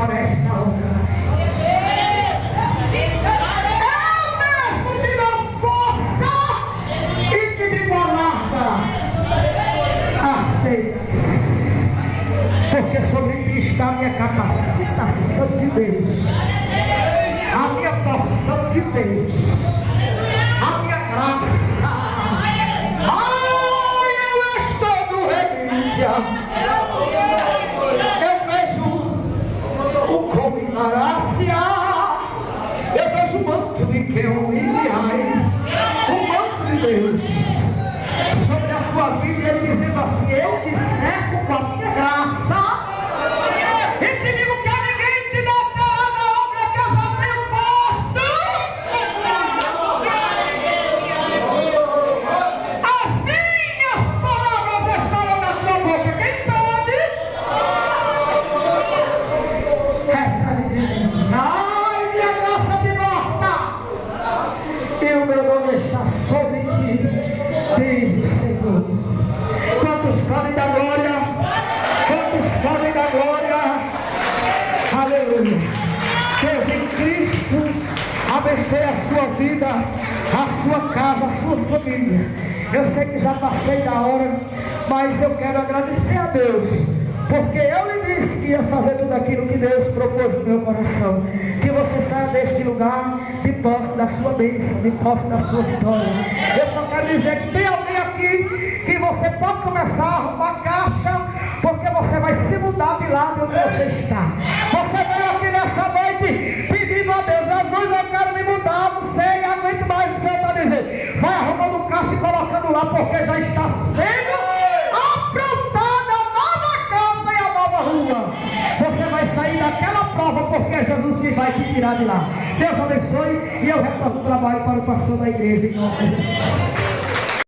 para esta obra. Eu mesmo te dou força e te digo alarga. Aceita. Porque sobre ti está a minha capacitação de Deus, a minha porção de Deus, a minha graça. Ai, eu estou no relíquia. Eu vejo o cominarácia. Eu vejo o manto de que eu o manto de Deus sobre a tua vida, ele dizendo assim: eu te cerco com a minha graça e te digo que ninguém te notará na obra que eu já tenho posto. As minhas palavras estarão na tua boca. Quem pode? Recebe de mim. Ai, minha graça te basta e o meu nome está sobre ti, diz o Senhor. Quantos podem dar glória? Quantos podem dar glória? Aleluia. Deus em Cristo abençoe a sua vida, a sua casa, a sua família. Eu sei que já passei da hora, mas eu quero agradecer a Deus, porque eu lhe disse que ia fazer tudo aquilo que Deus propôs no meu coração. Que você saia deste lugar de posse da sua bênção, de posse da sua vitória. Eu só quero dizer que tem alguém aqui que você pode começar a arrumar caixa, porque você vai se mudar de lá de onde você está. Você veio aqui nessa noite pedindo a Deus: Jesus, eu quero me mudar, não sei, aguento mais. O Senhor está dizendo: vai arrumando caixa e colocando lá, porque já está sendo aprontada a nova casa e a nova rua. Você vai sair daquela prova, porque é Jesus que vai te tirar de lá. Deus abençoe, e eu retorno o trabalho para o pastor da igreja em nome de Jesus.